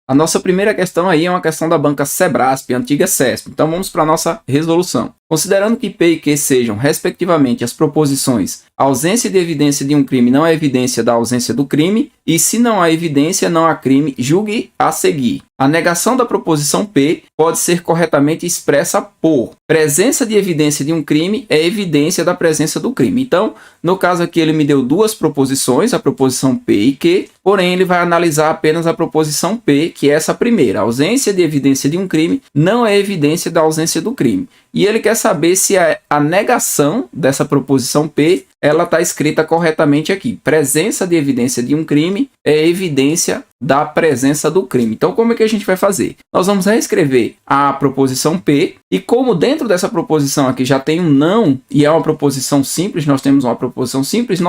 A nossa primeira questão aí é uma questão da banca Sebrasp, antiga CESP. Então vamos para a nossa resolução. Considerando que P e Q sejam, respectivamente, as proposições ausência de evidência de um crime não é evidência da ausência do crime, e se não há evidência, não há crime, julgue a seguir. A negação da proposição P pode ser corretamente expressa por presença de evidência de um crime é evidência da presença do crime. Então, no caso aqui, ele me deu duas proposições, a proposição P e Q, porém ele vai analisar apenas a proposição P, que é essa primeira. A ausência de evidência de um crime não é evidência da ausência do crime. E ele quer saber se a negação dessa proposição P ela está escrita corretamente aqui. Presença de evidência de um crime é evidência da presença do crime. Então, como é que a gente vai fazer? Nós vamos reescrever a proposição P, e como dentro dessa proposição aqui já tem um não, e é uma proposição simples, nós temos uma proposição simples,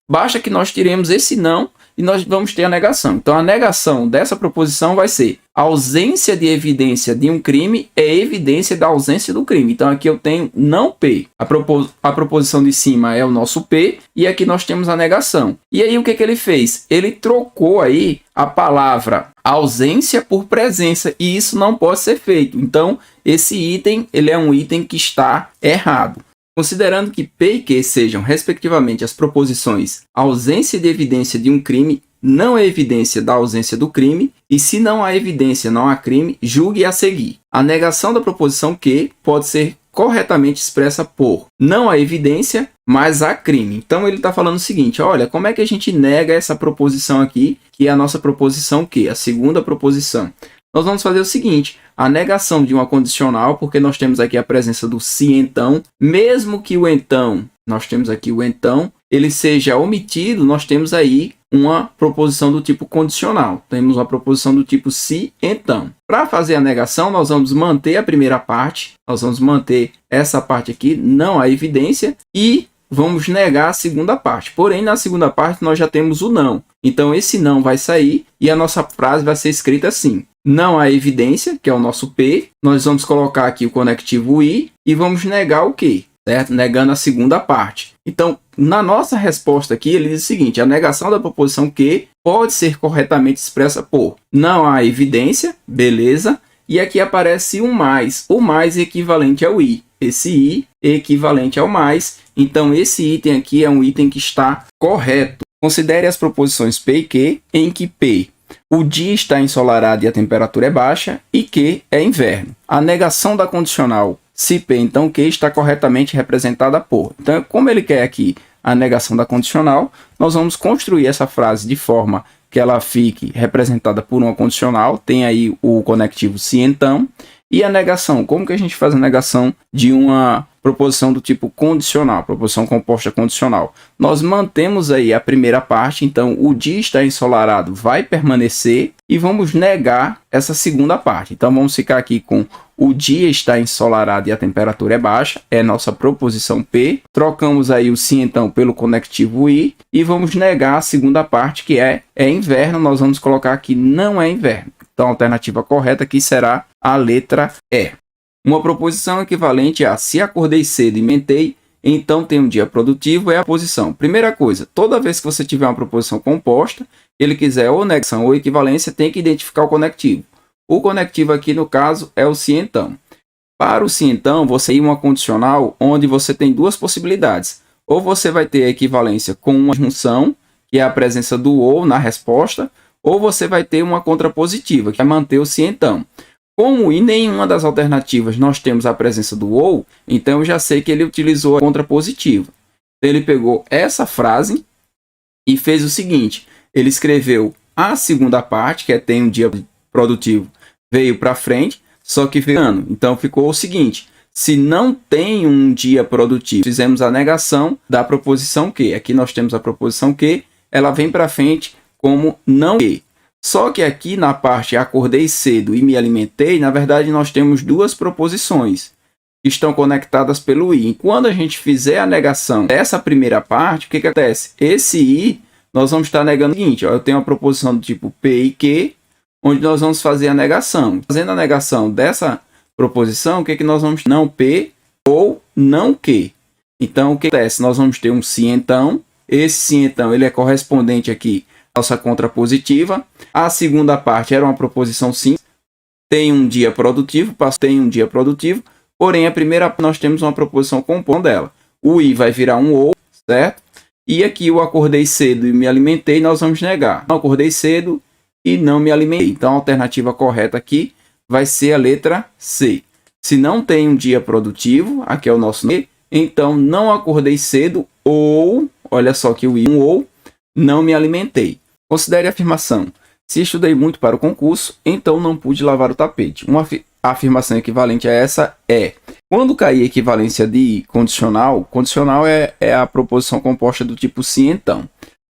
basta que nós tiremos esse não, e nós vamos ter a negação. Então, a negação dessa proposição vai ser ausência de evidência de um crime é evidência da ausência do crime. Então, aqui eu tenho não P. A proposição de cima é o nosso P, e aqui nós temos a negação. E aí, o que ele fez? Ele trocou aí a palavra ausência por presença, e isso não pode ser feito. Então, esse item ele é um item que está errado. Considerando que P e Q sejam, respectivamente, as proposições ausência de evidência de um crime não é evidência da ausência do crime, e se não há evidência, não há crime, julgue a seguir. A negação da proposição Q pode ser corretamente expressa por não há evidência, mas há crime. Então, ele está falando o seguinte, olha, como é que a gente nega essa proposição aqui, que é a nossa proposição Q, a segunda proposição? Nós vamos fazer o seguinte, a negação de uma condicional, porque nós temos aqui a presença do se então, mesmo que o então, nós temos aqui o então, ele seja omitido, nós temos aí uma proposição do tipo condicional. Temos uma proposição do tipo se então. Para fazer a negação, nós vamos manter a primeira parte, nós vamos manter essa parte aqui, não há evidência, e vamos negar a segunda parte. Porém, na segunda parte, nós já temos o não. Então, esse não vai sair e a nossa frase vai ser escrita assim. Não há evidência, que é o nosso P. Nós vamos colocar aqui o conectivo I e vamos negar o Q, certo? Negando a segunda parte. Então, na nossa resposta aqui, ele diz o seguinte, a negação da proposição Q pode ser corretamente expressa por não há evidência, beleza, e aqui aparece o mais é equivalente ao I. Esse I é equivalente ao mais, então esse item aqui é um item que está correto. Considere as proposições P e Q, em que P, o dia está ensolarado e a temperatura é baixa, e Q é inverno. A negação da condicional se P, então Q está corretamente representada por. Então, como ele quer aqui a negação da condicional, nós vamos construir essa frase de forma que ela fique representada por uma condicional, tem aí o conectivo se então, e a negação, como que a gente faz a negação de uma proposição do tipo condicional, proposição composta condicional? Nós mantemos aí a primeira parte, então o dia está ensolarado vai permanecer, e vamos negar essa segunda parte. Então vamos ficar aqui com o dia está ensolarado e a temperatura é baixa, é nossa proposição P. Trocamos aí o se então pelo conectivo I, e vamos negar a segunda parte, que é inverno. Nós vamos colocar aqui não é inverno. Então a alternativa correta aqui será a letra E. Uma proposição equivalente a se acordei cedo e mentei, então tem um dia produtivo, é a posição. Primeira coisa, toda vez que você tiver uma proposição composta, ele quiser ou negação ou equivalência, tem que identificar o conectivo. O conectivo aqui, no caso, é o se então. Para o se então, você tem uma condicional onde você tem duas possibilidades. Ou você vai ter a equivalência com uma junção, que é a presença do ou na resposta, ou você vai ter uma contrapositiva, que é manter o se então. Como em nenhuma das alternativas nós temos a presença do ou, então eu já sei que ele utilizou a contrapositiva. Então, ele pegou essa frase e fez o seguinte, ele escreveu a segunda parte, que é tem um dia produtivo, veio para frente, só que veio ano. Então ficou o seguinte, se não tem um dia produtivo, fizemos a negação da proposição Q. Aqui nós temos a proposição Q, ela vem para frente como não Q. Só que aqui na parte acordei cedo e me alimentei, na verdade nós temos duas proposições que estão conectadas pelo I. E quando a gente fizer a negação dessa primeira parte, o que acontece? Esse I, nós vamos estar negando o seguinte, ó, eu tenho uma proposição do tipo P e Q, onde nós vamos fazer a negação. Fazendo a negação dessa proposição, o que nós vamos ter? Não P ou não Q. Então, o que acontece? Nós vamos ter um se então. Esse se então ele é correspondente aqui nossa contrapositiva. A segunda parte era uma proposição simples. Tem um dia produtivo, tem um dia produtivo. Porém, a primeira nós temos uma proposição composta dela. O I vai virar um OU, certo? E aqui eu acordei cedo e me alimentei, nós vamos negar. Não acordei cedo e não me alimentei. Então, a alternativa correta aqui vai ser a letra C. Se não tem um dia produtivo, aqui é o nosso nome, então não acordei cedo ou, olha só que o I, um ou, não me alimentei. Considere a afirmação. Se estudei muito para o concurso, então não pude lavar o tapete. Uma afirmação equivalente a essa é: quando cair equivalência de condicional, condicional é a proposição composta do tipo sim, então.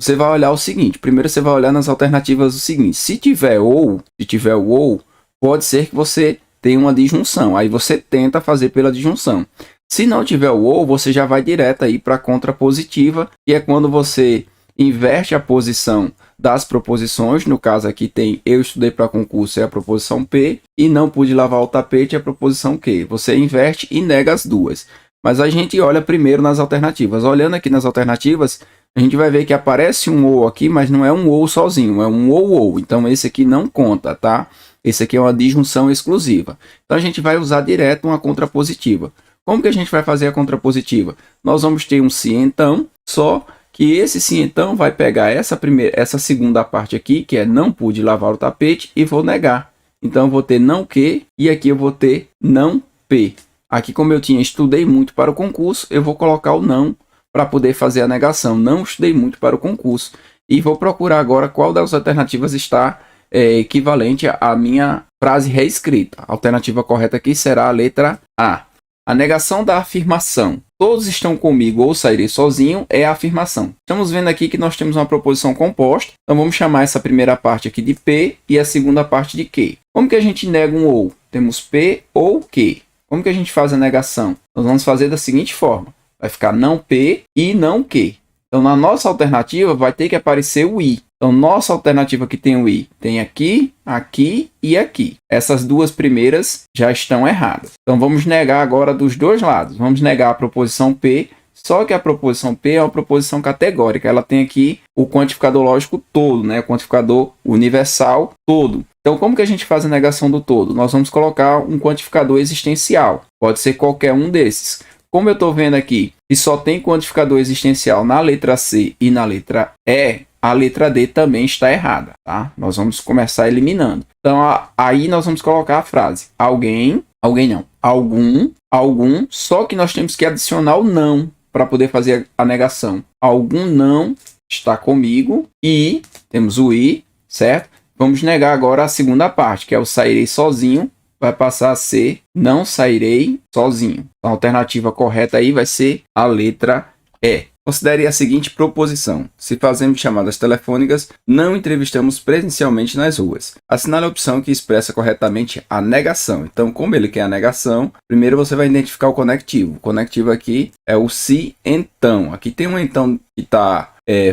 Você vai olhar o seguinte, primeiro você vai olhar nas alternativas o seguinte, se tiver o ou, pode ser que você tenha uma disjunção, aí você tenta fazer pela disjunção. Se não tiver o ou, você já vai direto aí para a contrapositiva, que é quando você inverte a posição das proposições. No caso aqui tem eu estudei para concurso, é a proposição P, e não pude lavar o tapete, é a proposição Q. Você inverte e nega as duas. Mas a gente olha primeiro nas alternativas. Olhando aqui nas alternativas, a gente vai ver que aparece um ou aqui, mas não é um ou sozinho, é um ou. Então esse aqui não conta, tá? Esse aqui é uma disjunção exclusiva. Então a gente vai usar direto uma contrapositiva. Como que a gente vai fazer a contrapositiva? Nós vamos ter um se então, só que esse sim então vai pegar essa segunda parte aqui, que é não pude lavar o tapete, e vou negar. Então eu vou ter não que, e aqui eu vou ter não p. Aqui, como eu estudei muito para o concurso, eu vou colocar o não para poder fazer a negação. Não estudei muito para o concurso. E vou procurar agora qual das alternativas está equivalente à minha frase reescrita. A alternativa correta aqui será a letra A. A negação da afirmação todos estão comigo ou sairei sozinho é a afirmação. Estamos vendo aqui que nós temos uma proposição composta. Então vamos chamar essa primeira parte aqui de P e a segunda parte de Q. Como que a gente nega um ou? Temos P ou Q. Como que a gente faz a negação? Nós vamos fazer da seguinte forma. Vai ficar não P e não Q. Então na nossa alternativa vai ter que aparecer o I. Então, nossa alternativa que tem o I tem aqui, aqui e aqui. Essas duas primeiras já estão erradas. Então, vamos negar agora dos dois lados. Vamos negar a proposição P, só que a proposição P é uma proposição categórica. Ela tem aqui o quantificador lógico todo, né? O quantificador universal todo. Então, como que a gente faz a negação do todo? Nós vamos colocar um quantificador existencial. Pode ser qualquer um desses. Como eu estou vendo aqui que só tem quantificador existencial na letra C e na letra E, a letra D também está errada, tá? Nós vamos começar eliminando. Então, aí nós vamos colocar a frase alguém não, algum, só que nós temos que adicionar o não para poder fazer a negação. Algum não está comigo e temos o I, certo? Vamos negar agora a segunda parte, que é o sairei sozinho, vai passar a ser não sairei sozinho. A alternativa correta aí vai ser a letra E. Considere a seguinte proposição. Se fazemos chamadas telefônicas, não entrevistamos presencialmente nas ruas. Assinale a opção que expressa corretamente a negação. Então, como ele quer a negação, primeiro você vai identificar o conectivo. O conectivo aqui é o se então. Aqui tem um então que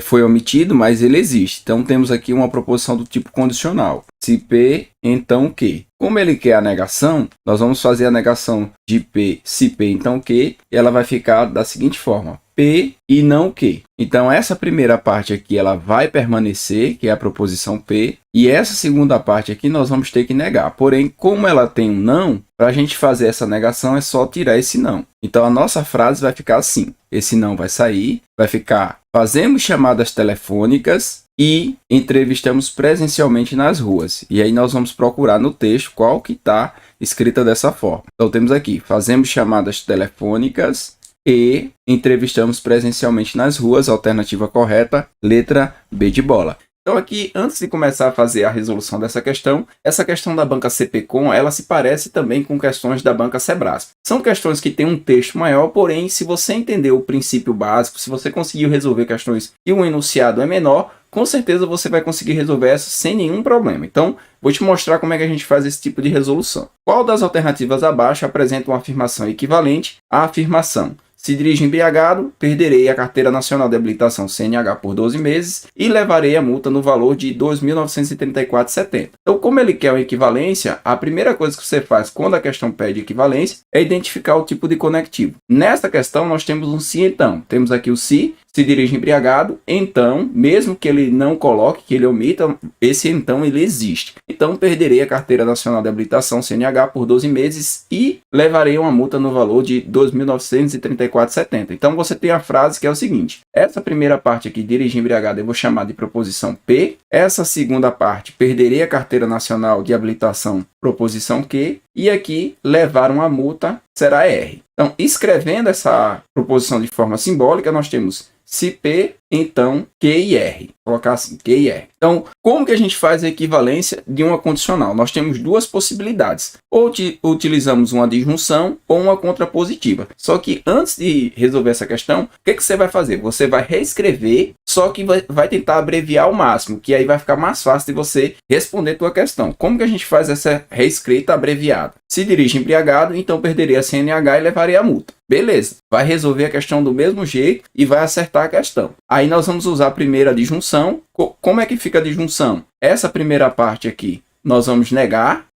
foi omitido, mas ele existe. Então, temos aqui uma proposição do tipo condicional. Se P, então Q. Como ele quer a negação, nós vamos fazer a negação de P, se P, então Q, e ela vai ficar da seguinte forma. P e não Q. Então, essa primeira parte aqui ela vai permanecer, que é a proposição P, e essa segunda parte aqui nós vamos ter que negar. Porém, como ela tem um não, para a gente fazer essa negação é só tirar esse não. Então, a nossa frase vai ficar assim. Esse não vai sair, vai ficar fazemos chamadas telefônicas e entrevistamos presencialmente nas ruas. E aí nós vamos procurar no texto qual que está escrita dessa forma. Então, temos aqui, fazemos chamadas telefônicas e entrevistamos presencialmente nas ruas, alternativa correta, letra B de bola. Então aqui, antes de começar a fazer a resolução dessa questão, essa questão da banca CPCom, ela se parece também com questões da banca Sebrasp. São questões que têm um texto maior, porém, se você entender o princípio básico, se você conseguiu resolver questões e o enunciado é menor, com certeza você vai conseguir resolver essa sem nenhum problema. Então, vou te mostrar como é que a gente faz esse tipo de resolução. Qual das alternativas abaixo apresenta uma afirmação equivalente à afirmação? Se dirige embriagado, perderei a Carteira Nacional de Habilitação CNH por 12 meses e levarei a multa no valor de R$ 2.934,70. Então, como ele quer uma equivalência, a primeira coisa que você faz quando a questão pede equivalência é identificar o tipo de conectivo. Nesta questão, nós temos um se então. Temos aqui o se se dirige embriagado, então, mesmo que ele não coloque, que ele omita, esse então ele existe. Então, perderei a Carteira Nacional de Habilitação, CNH, por 12 meses e levarei uma multa no valor de R$ 2.934,70. Então, você tem a frase que é o seguinte: essa primeira parte aqui, dirigir embriagado, eu vou chamar de proposição P. Essa segunda parte, perderei a Carteira Nacional de Habilitação, proposição Q. E aqui, levar uma multa, será R. Então, escrevendo essa proposição de forma simbólica, nós temos se P, então Q e R. Vou colocar assim, Q e R. Então, como que a gente faz a equivalência de uma condicional? Nós temos duas possibilidades. Ou utilizamos uma disjunção ou uma contrapositiva. Só que antes de resolver essa questão, o que você vai fazer? Você vai reescrever, só que vai tentar abreviar ao máximo, que aí vai ficar mais fácil de você responder a tua questão. Como que a gente faz essa reescrita abreviada? Se dirige embriagado, então perderei a CNH e levarei a multa. Beleza, vai resolver a questão do mesmo jeito e vai acertar a questão. Aí nós vamos usar a primeira disjunção. Como é que fica a disjunção? Essa primeira parte aqui, nós vamos negar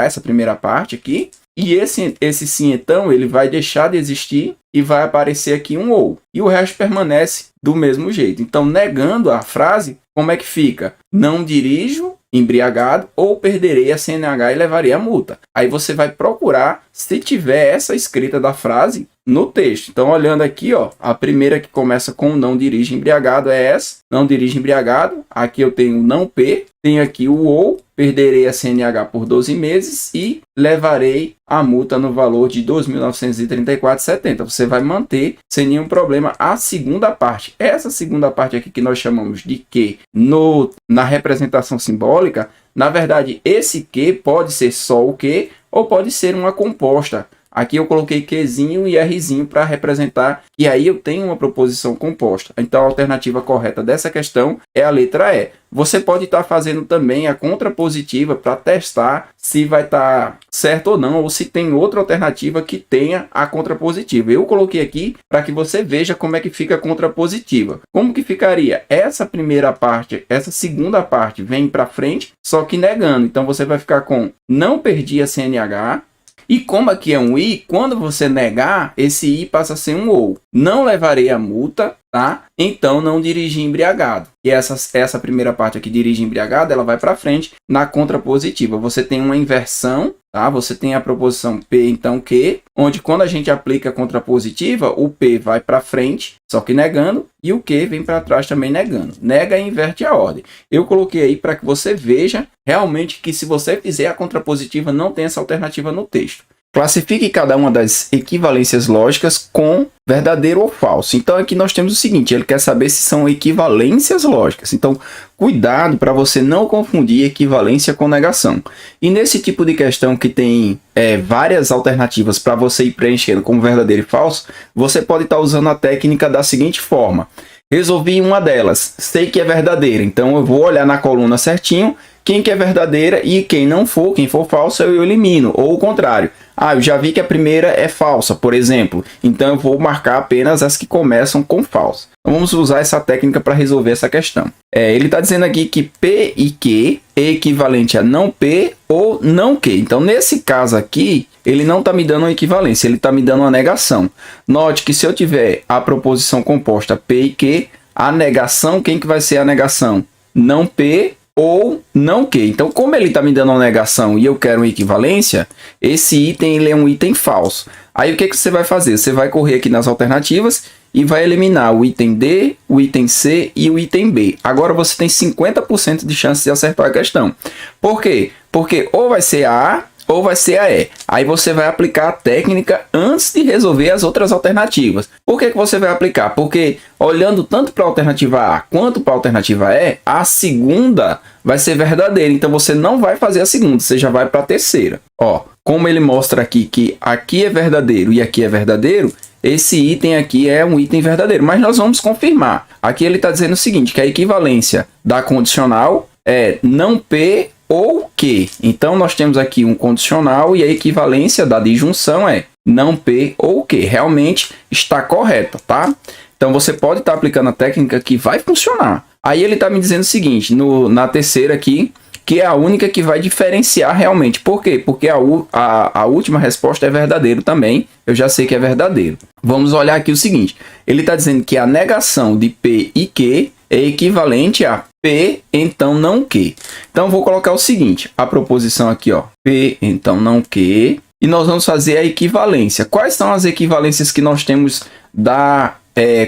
essa primeira parte aqui. E esse sim, então, ele vai deixar de existir e vai aparecer aqui um ou. E o resto permanece do mesmo jeito. Então, negando a frase, como é que fica? Não dirijo embriagado ou perderei a CNH e levarei a multa. Aí você vai procurar se tiver essa escrita da frase no texto. Então, olhando aqui, ó, a primeira que começa com não dirige embriagado é essa. Não dirige embriagado. Aqui eu tenho não P. Tenho aqui o ou. Perderei a CNH por 12 meses e levarei a multa no valor de R$ 2.934,70. Você vai manter sem nenhum problema a segunda parte. Essa segunda parte aqui que nós chamamos de que na representação simbólica, na verdade, esse que pode ser só o que ou pode ser uma composta. Aqui eu coloquei Qzinho e Rzinho para representar, e aí eu tenho uma proposição composta. Então a alternativa correta dessa questão é a letra E. Você pode estar fazendo também a contrapositiva para testar se vai estar certo ou não, ou se tem outra alternativa que tenha a contrapositiva. Eu coloquei aqui para que você veja como é que fica a contrapositiva. Como que ficaria? Essa primeira parte, essa segunda parte vem para frente, só que negando. Então você vai ficar com não perdi a CNH. E como aqui é um I, quando você negar, esse I passa a ser um OU. Não levarei a multa, tá? Então não dirigi embriagado. E essa primeira parte aqui, dirige embriagado, ela vai para frente na contrapositiva. Você tem uma inversão, tá? Você tem a proposição P, então Q, onde quando a gente aplica a contrapositiva, o P vai para frente, só que negando, e o Q vem para trás também negando. Nega e inverte a ordem. Eu coloquei aí para que você veja realmente que se você fizer a contrapositiva, não tem essa alternativa no texto. Classifique cada uma das equivalências lógicas com verdadeiro ou falso. Então aqui nós temos o seguinte, ele quer saber se são equivalências lógicas. Então cuidado para você não confundir equivalência com negação. E nesse tipo de questão que tem várias alternativas para você ir preenchendo como verdadeiro e falso, você pode estar usando a técnica da seguinte forma. Resolvi uma delas, sei que é verdadeira, então eu vou olhar na coluna certinho quem que é verdadeira e quem não for, quem for falso eu elimino, ou o contrário. Eu já vi que a primeira é falsa, por exemplo, então eu vou marcar apenas as que começam com falso. Então vamos usar essa técnica para resolver essa questão. Ele está dizendo aqui que P e Q é equivalente a não P ou não Q. Então nesse caso aqui, ele não está me dando uma equivalência, ele está me dando uma negação. Note que se eu tiver a proposição composta P e Q, a negação, quem que vai ser a negação? Não P ou não Q. Então, como ele está me dando uma negação e eu quero uma equivalência, esse item ele é um item falso. Aí o que você vai fazer? Você vai correr aqui nas alternativas e vai eliminar o item D, o item C e o item B. Agora você tem 50% de chance de acertar a questão. Por quê? Porque ou vai ser a A ou vai ser a E. Aí você vai aplicar a técnica antes de resolver as outras alternativas. Por que você vai aplicar? Porque olhando tanto para a alternativa A quanto para a alternativa E, a segunda vai ser verdadeira. Então você não vai fazer a segunda, você já vai para a terceira. Como ele mostra aqui que aqui é verdadeiro e aqui é verdadeiro, esse item aqui é um item verdadeiro. Mas nós vamos confirmar. Aqui ele está dizendo o seguinte, que a equivalência da condicional é não P ou Q. Então nós temos aqui um condicional e a equivalência da disjunção é não P ou Q. Realmente está correta, tá? Então você pode estar aplicando a técnica que vai funcionar. Aí ele está me dizendo o seguinte, na terceira aqui, que é a única que vai diferenciar realmente. Por quê? Porque a última resposta é verdadeiro também. Eu já sei que é verdadeiro. Vamos olhar aqui o seguinte. Ele está dizendo que a negação de P e Q é equivalente a P, então não Q. Então, vou colocar o seguinte. A proposição aqui, ó. P, então não Q. E nós vamos fazer a equivalência. Quais são as equivalências que nós temos da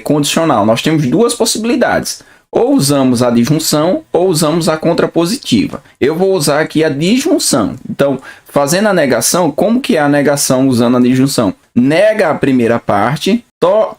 condicional? Nós temos duas possibilidades. Ou usamos a disjunção ou usamos a contrapositiva. Eu vou usar aqui a disjunção. Então, fazendo a negação, como que é a negação usando a disjunção? Nega a primeira parte,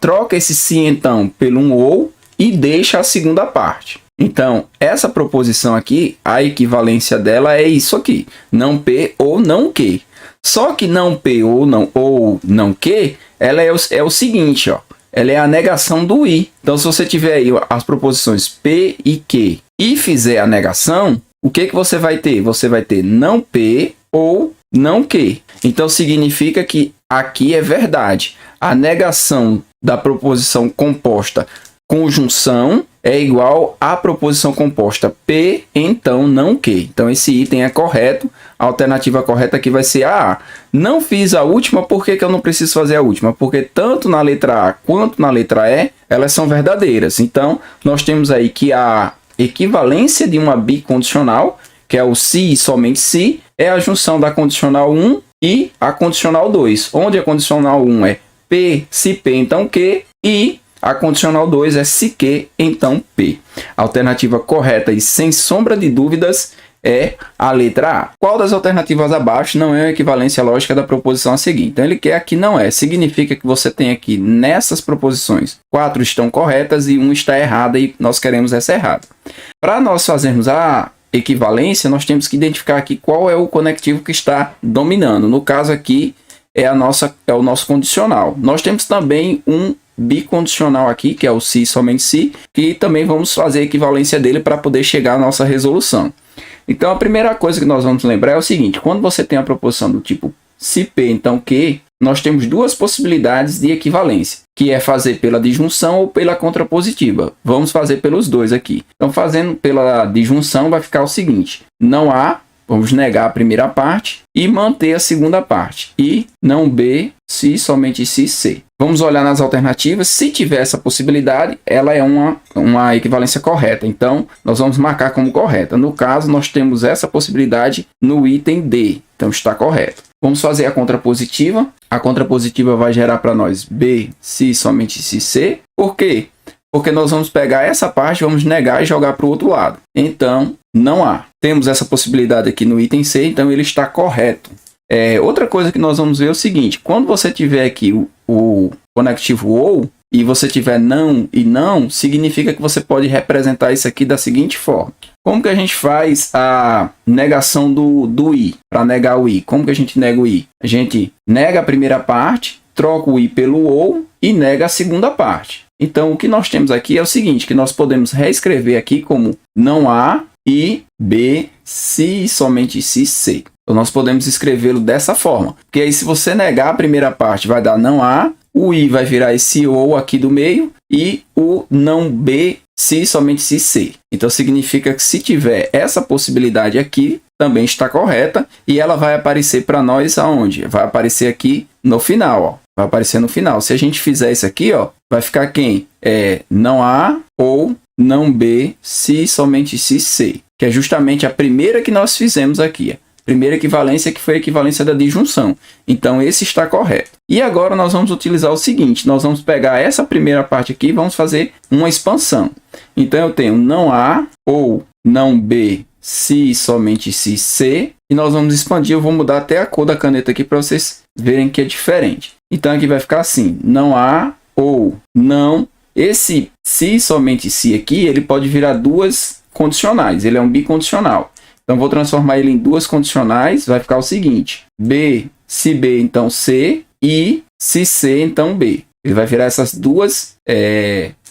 troca esse se então pelo um ou e deixa a segunda parte. Então, essa proposição aqui, a equivalência dela é isso aqui. Não P ou não Q. Só que não P ou não Q, ela é o seguinte, ó. Ela é a negação do I. Então, se você tiver aí as proposições P e Q e fizer a negação, o que você vai ter? Você vai ter não P ou não Q. Então, significa que aqui é verdade. A negação da proposição composta conjunção é igual à proposição composta P, então não Q. Então, esse item é correto. A alternativa correta aqui vai ser a A. Não fiz a última, por que eu não preciso fazer a última? Porque tanto na letra A quanto na letra E, elas são verdadeiras. Então, nós temos aí que a equivalência de uma bicondicional, que é o se e somente se, é a junção da condicional 1 e a condicional 2, onde a condicional 1 é P, se P, então Q, e a condicional 2 é se Q, então P. A alternativa correta e sem sombra de dúvidas é a letra A. Qual das alternativas abaixo não é a equivalência lógica da proposição a seguir? Então, ele quer aqui não é. Significa que você tem aqui nessas proposições 4 estão corretas e 1 está errada e nós queremos essa errada. Para nós fazermos a equivalência, nós temos que identificar aqui qual é o conectivo que está dominando. No caso aqui, é o nosso condicional. Nós temos também um bicondicional aqui, que é o se somente se, que também vamos fazer a equivalência dele para poder chegar à nossa resolução. Então, a primeira coisa que nós vamos lembrar é o seguinte: quando você tem a proposição do tipo se P, então Q, nós temos duas possibilidades de equivalência, que é fazer pela disjunção ou pela contrapositiva. Vamos fazer pelos dois aqui. Então, fazendo pela disjunção, vai ficar o seguinte: não há, vamos negar a primeira parte e manter a segunda parte. E não B, se somente se C. Vamos olhar nas alternativas. Se tiver essa possibilidade, ela é uma equivalência correta. Então, nós vamos marcar como correta. No caso, nós temos essa possibilidade no item D. Então, está correto. Vamos fazer a contrapositiva. A contrapositiva vai gerar para nós B, se somente se C. Por quê? Porque nós vamos pegar essa parte, vamos negar e jogar para o outro lado. Então, não há. Temos essa possibilidade aqui no item C, então ele está correto. Outra coisa que nós vamos ver é o seguinte: quando você tiver aqui o conectivo ou e você tiver não e não, significa que você pode representar isso aqui da seguinte forma. Como que a gente faz a negação do I? Para negar o I, como que a gente nega o I? A gente nega a primeira parte, troca o I pelo ou e nega a segunda parte. Então, o que nós temos aqui é o seguinte, que nós podemos reescrever aqui como não há I, B, se e somente se C. Então, nós podemos escrevê-lo dessa forma. Porque aí, se você negar a primeira parte, vai dar não há, o I vai virar esse ou aqui do meio e o não B, se e somente se C. Então, significa que se tiver essa possibilidade aqui, também está correta e ela vai aparecer para nós aonde? Vai aparecer aqui no final, ó. Vai aparecer no final. Se a gente fizer isso aqui, ó, vai ficar quem? Não há ou não B, se somente se C. Que é justamente a primeira que nós fizemos aqui. Primeira equivalência que foi a equivalência da disjunção. Então, esse está correto. E agora nós vamos utilizar o seguinte. Nós vamos pegar essa primeira parte aqui e vamos fazer uma expansão. Então, eu tenho não há ou não B, se somente se C. E nós vamos expandir. Eu vou mudar até a cor da caneta aqui para vocês verem que é diferente. Então, aqui vai ficar assim. Não há ou não. Esse se somente se aqui, ele pode virar duas condicionais. Ele é um bicondicional. Então, vou transformar ele em duas condicionais. Vai ficar o seguinte. B, se B, então C. E se C, então B. Ele vai virar essas duas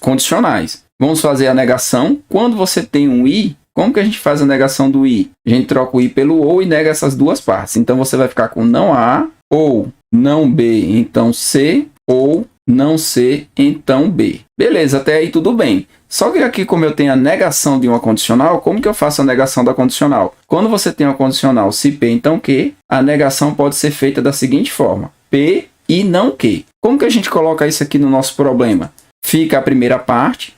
condicionais. Vamos fazer a negação. Quando você tem um I, como que a gente faz a negação do I? A gente troca o I pelo ou e nega essas duas partes. Então, você vai ficar com não A, ou não B, então C, ou não C, então B. Beleza, até aí tudo bem. Só que aqui, como eu tenho a negação de uma condicional, como que eu faço a negação da condicional? Quando você tem uma condicional se P, então Q, a negação pode ser feita da seguinte forma: P e não Q. Como que a gente coloca isso aqui no nosso problema? Fica a primeira parte,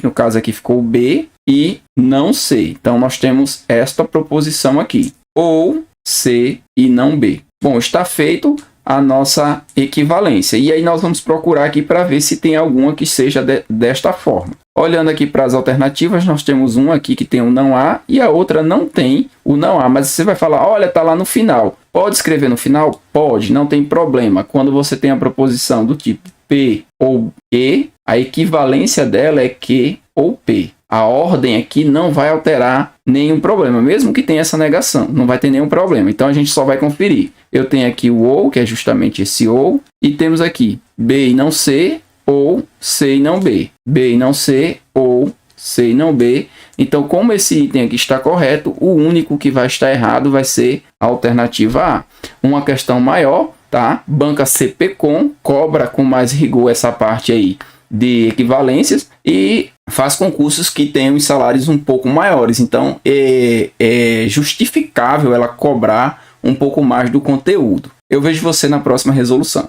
no caso aqui ficou B e não C. Então, nós temos esta proposição aqui, ou C e não B. Bom, está feito a nossa equivalência. E aí nós vamos procurar aqui para ver se tem alguma que seja desta forma. Olhando aqui para as alternativas, nós temos uma aqui que tem o não há e a outra não tem o não há. Mas você vai falar, olha, está lá no final. Pode escrever no final? Pode, não tem problema. Quando você tem a proposição do tipo P ou E, a equivalência dela é Q ou P. A ordem aqui não vai alterar nenhum problema, mesmo que tenha essa negação, não vai ter nenhum problema. Então, a gente só vai conferir. Eu tenho aqui o ou, que é justamente esse ou, e temos aqui B e não C, ou C e não B. B e não C, ou C e não B. Então, como esse item aqui está correto, o único que vai estar errado vai ser a alternativa A. Uma questão maior, tá? Banca CPCom cobra com mais rigor essa parte aí de equivalências e faz concursos que tenham salários um pouco maiores. Então, é justificável ela cobrar um pouco mais do conteúdo. Eu vejo você na próxima resolução.